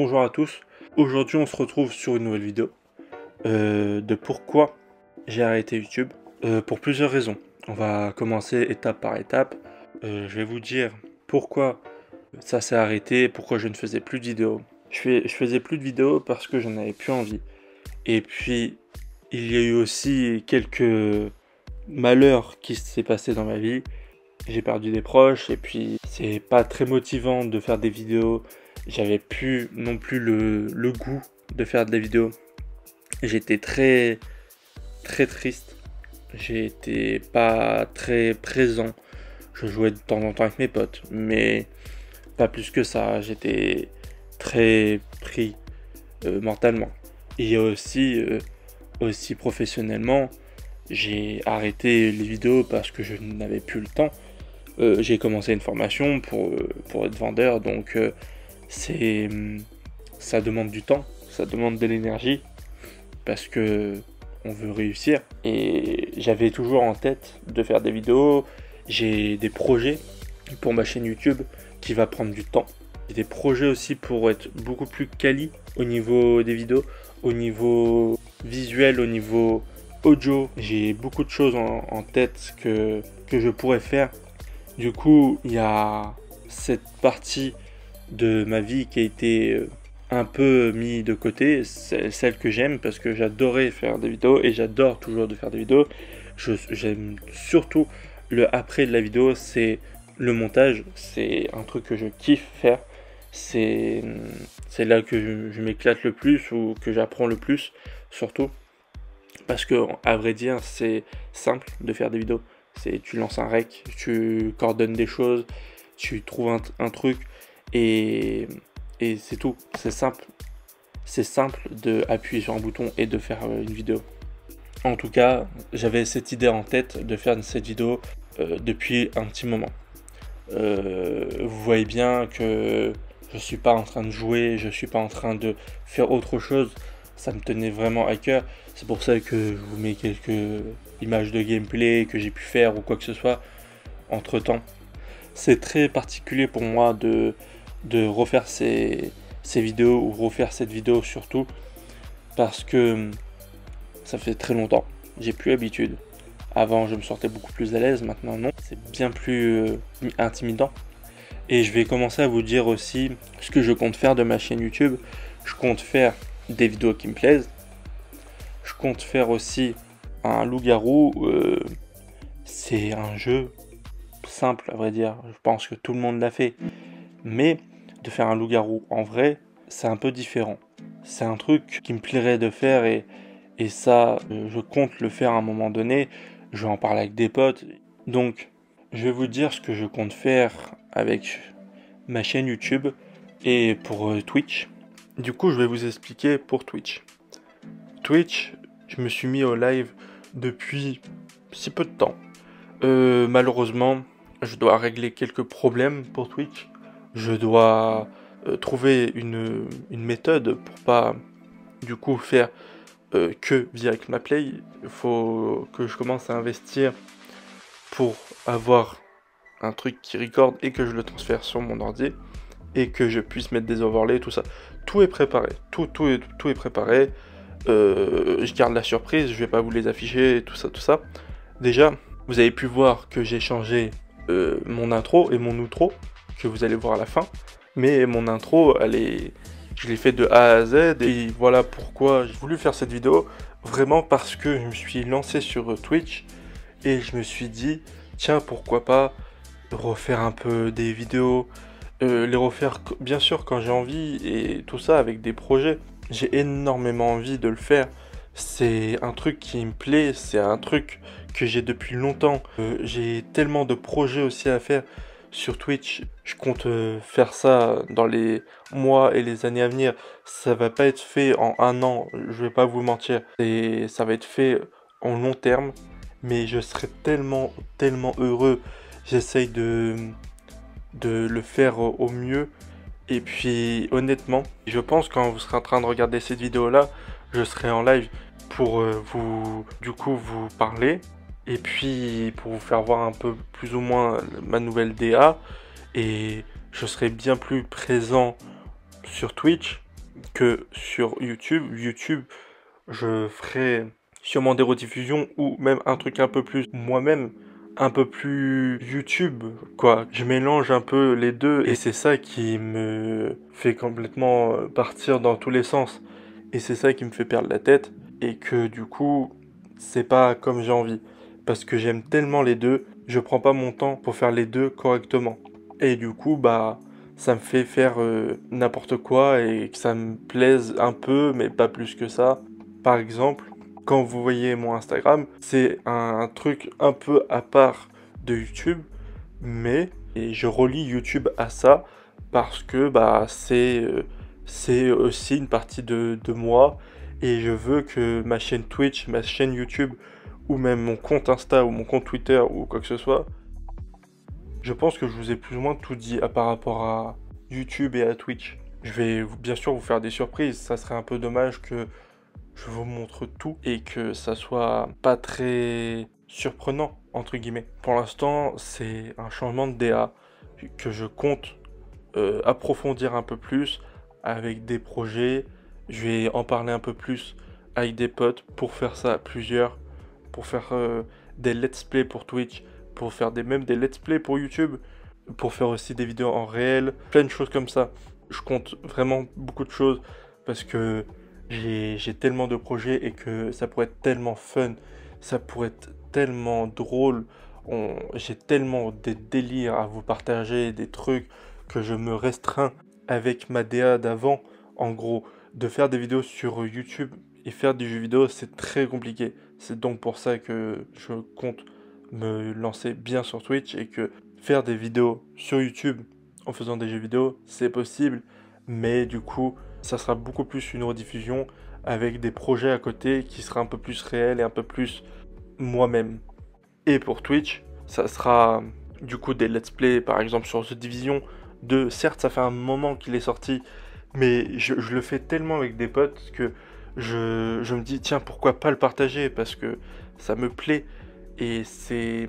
Bonjour à tous, aujourd'hui on se retrouve sur une nouvelle vidéo de pourquoi j'ai arrêté YouTube, pour plusieurs raisons. On va commencer étape par étape. Je vais vous dire pourquoi ça s'est arrêté, pourquoi je ne faisais plus de vidéos. Je faisais plus de vidéos parce que j'en avais plus envie. Et puis il y a eu aussi quelques malheurs qui s'est passé dans ma vie. J'ai perdu des proches et puis c'est pas très motivant de faire des vidéos. J'avais plus non plus le goût de faire des vidéos. J'étais très triste. J'étais pas très présent. Je jouais de temps en temps avec mes potes, mais pas plus que ça. J'étais très pris mentalement. Et aussi professionnellement, j'ai arrêté les vidéos parce que je n'avais plus le temps. J'ai commencé une formation pour être vendeur, donc ça demande du temps, ça demande de l'énergie, parce que on veut réussir. Et j'avais toujours en tête de faire des vidéos. J'ai des projets pour ma chaîne YouTube qui va prendre du temps. J'ai des projets aussi pour être beaucoup plus quali au niveau des vidéos, au niveau visuel, au niveau audio. J'ai beaucoup de choses en tête que je pourrais faire. Du coup, il y a cette partie de ma vie qui a été un peu mise de côté, celle que j'aime, parce que j'adorais faire des vidéos et j'adore toujours de faire des vidéos. J'aime surtout le après de la vidéo, c'est le montage, c'est un truc que je kiffe faire. C'est là que je m'éclate le plus ou que j'apprends le plus, surtout. Parce que, à vrai dire, c'est simple de faire des vidéos. Tu lances un rec, tu coordonnes des choses, tu trouves un truc et c'est tout. C'est simple. C'est simple d'appuyer sur un bouton et de faire une vidéo. En tout cas, j'avais cette idée en tête de faire cette vidéo depuis un petit moment. Vous voyez bien que je suis pas en train de jouer, je suis pas en train de faire autre chose. Ça me tenait vraiment à cœur. C'est pour ça que je vous mets quelques images de gameplay que j'ai pu faire ou quoi que ce soit entre temps. C'est très particulier pour moi de refaire ces vidéos ou refaire cette vidéo surtout parce que ça fait très longtemps. J'ai plus l'habitude. Avant je me sentais beaucoup plus à l'aise, maintenant non. C'est bien plus intimidant. Et je vais commencer à vous dire aussi ce que je compte faire de ma chaîne YouTube. Je compte faire des vidéos qui me plaisent. Je compte faire aussi un loup-garou. C'est un jeu simple à vrai dire. Je pense que tout le monde l'a fait. Mais de faire un loup-garou en vrai, c'est un peu différent. C'est un truc qui me plairait de faire et ça, je compte le faire à un moment donné. Je vais en parler avec des potes. Donc, je vais vous dire ce que je compte faire avec ma chaîne YouTube et pour Twitch. Du coup, je vais vous expliquer pour Twitch. Twitch, je me suis mis au live depuis si peu de temps. Malheureusement, je dois régler quelques problèmes pour Twitch. Je dois trouver une méthode pour pas du coup faire que via Maplay. Il faut que je commence à investir pour avoir un truc qui record et que je le transfère sur mon ordi et que je puisse mettre des overlays, tout ça. Tout est préparé, tout est préparé. Je garde la surprise, je vais pas vous les afficher, tout ça. Déjà, vous avez pu voir que j'ai changé mon intro et mon outro, que vous allez voir à la fin. Mais mon intro, je l'ai fait de A à Z et voilà pourquoi j'ai voulu faire cette vidéo. Vraiment parce que je me suis lancé sur Twitch et je me suis dit, tiens, pourquoi pas refaire un peu des vidéos, les refaire bien sûr quand j'ai envie et tout ça avec des projets. J'ai énormément envie de le faire. C'est un truc qui me plaît, c'est un truc que j'ai depuis longtemps. J'ai tellement de projets aussi à faire sur Twitch. Je compte faire ça dans les mois et les années à venir. Ça va pas être fait en un an, je vais pas vous mentir. Ça va être fait en long terme. Mais je serais tellement heureux. J'essaye de le faire au mieux. Et puis honnêtement, je pense quand vous serez en train de regarder cette vidéo là, je serai en live pour vous parler et puis pour vous faire voir un peu plus ou moins ma nouvelle DA et je serai bien plus présent sur Twitch que sur YouTube. YouTube, je ferai sûrement des rediffusions ou même un truc un peu plus moi-même, un peu plus YouTube, quoi. Je mélange un peu les deux et c'est ça qui me fait complètement partir dans tous les sens. Et c'est ça qui me fait perdre la tête et que du coup, c'est pas comme j'ai envie. Parce que j'aime tellement les deux, je prends pas mon temps pour faire les deux correctement. Et du coup, bah, ça me fait faire n'importe quoi et que ça me plaise un peu, mais pas plus que ça. Par exemple, quand vous voyez mon Instagram, c'est un truc un peu à part de YouTube, mais et je relie YouTube à ça parce que bah c'est aussi une partie de moi et je veux que ma chaîne Twitch, ma chaîne YouTube ou même mon compte Insta ou mon compte Twitter ou quoi que ce soit, je pense que je vous ai plus ou moins tout dit par rapport à YouTube et à Twitch. Je vais bien sûr vous faire des surprises, ça serait un peu dommage que je vous montre tout et que ça soit pas très surprenant, entre guillemets. Pour l'instant, c'est un changement de DA que je compte approfondir un peu plus avec des projets. Je vais en parler un peu plus avec des potes pour faire ça à plusieurs, pour faire des let's play pour Twitch, pour faire même des let's play pour YouTube, pour faire aussi des vidéos en réel, plein de choses comme ça. Je compte vraiment beaucoup de choses parce que j'ai tellement de projets et que ça pourrait être tellement fun, ça pourrait être tellement drôle. J'ai tellement des délires à vous partager, des trucs que je me restreins avec ma DA d'avant. En gros, de faire des vidéos sur YouTube et faire des jeux vidéo, c'est très compliqué. C'est donc pour ça que je compte me lancer bien sur Twitch et que faire des vidéos sur YouTube en faisant des jeux vidéo, c'est possible, mais du coup, ça sera beaucoup plus une rediffusion avec des projets à côté qui sera un peu plus réel et un peu plus moi-même. Et pour Twitch, ça sera du coup des let's play, par exemple sur The Division 2. Certes, ça fait un moment qu'il est sorti, mais je le fais tellement avec des potes que je me dis, tiens, pourquoi pas le partager parce que ça me plaît et c'est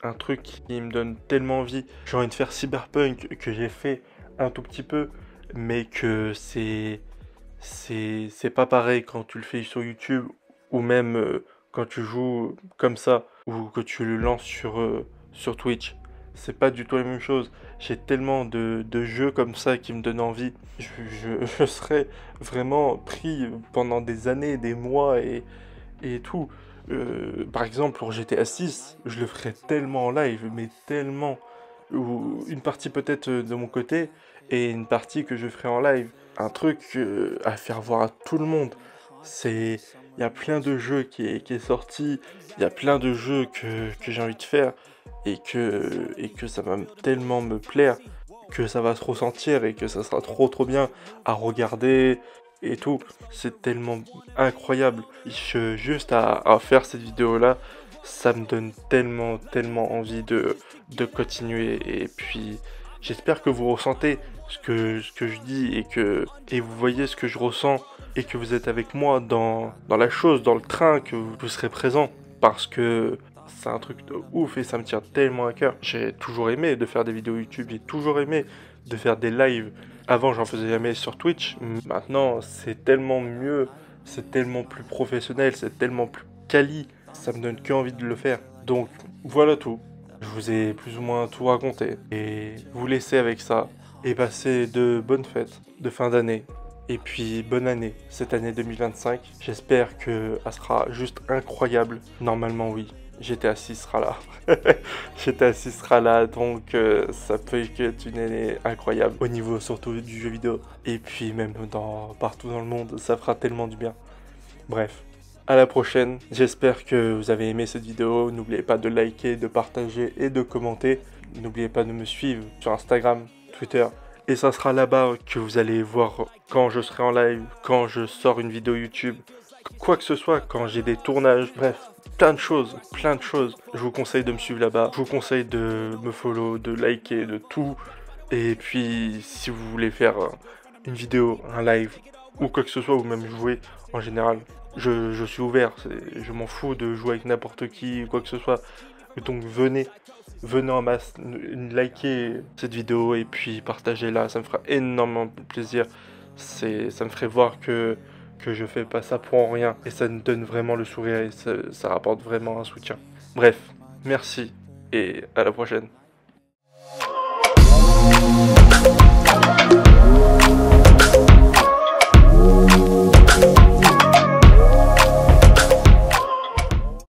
un truc qui me donne tellement envie. J'ai envie de faire Cyberpunk que j'ai fait un tout petit peu, mais que c'est pas pareil quand tu le fais sur YouTube ou même quand tu joues comme ça ou que tu le lances sur Twitch. C'est pas du tout la même chose. J'ai tellement de jeux comme ça qui me donnent envie. Je serais vraiment pris pendant des années, des mois et tout. Par exemple, pour GTA 6, je le ferais tellement en live, mais tellement. Ou une partie peut-être de mon côté et une partie que je ferai en live. Un truc à faire voir à tout le monde. C'est, il y a plein de jeux qui est sorti, il y a plein de jeux que j'ai envie de faire et que ça va tellement me plaire que ça va se ressentir et que ça sera trop bien à regarder et tout. C'est tellement incroyable. Juste à faire cette vidéo là, ça me donne tellement envie de continuer et puis j'espère que vous ressentez ce que je dis et vous voyez ce que je ressens et que vous êtes avec moi dans la chose, dans le train, que vous serez présent parce que c'est un truc de ouf et ça me tient tellement à cœur. J'ai toujours aimé de faire des vidéos YouTube, j'ai toujours aimé de faire des lives. Avant, j'en faisais jamais sur Twitch. Maintenant, c'est tellement mieux, c'est tellement plus professionnel, c'est tellement plus quali. Ça me donne que envie de le faire. Donc, voilà tout. Je vous ai plus ou moins tout raconté. Et vous laissez avec ça. Et passer de bonnes fêtes de fin d'année. Et puis, bonne année, cette année 2025. J'espère qu'elle sera juste incroyable. Normalement, oui. GTA 6 sera là. GTA 6 sera là, donc ça peut être une année incroyable au niveau surtout du jeu vidéo. Et puis même partout dans le monde, ça fera tellement du bien. Bref, à la prochaine. J'espère que vous avez aimé cette vidéo. N'oubliez pas de liker, de partager et de commenter. N'oubliez pas de me suivre sur Instagram, Twitter. Et ça sera là-bas que vous allez voir quand je serai en live, quand je sors une vidéo YouTube, quoi que ce soit, quand j'ai des tournages, bref, plein de choses. Je vous conseille de me suivre là-bas, je vous conseille de me follow, de liker, de tout. Et puis, si vous voulez faire une vidéo, un live, ou quoi que ce soit, ou même jouer en général, je suis ouvert, je m'en fous de jouer avec n'importe qui, ou quoi que ce soit. Donc venez en masse, likez cette vidéo et puis partagez-la, ça me fera énormément plaisir. ça me ferait voir que je fais pas ça pour rien. Et ça me donne vraiment le sourire et ça rapporte vraiment un soutien. Bref, merci et à la prochaine.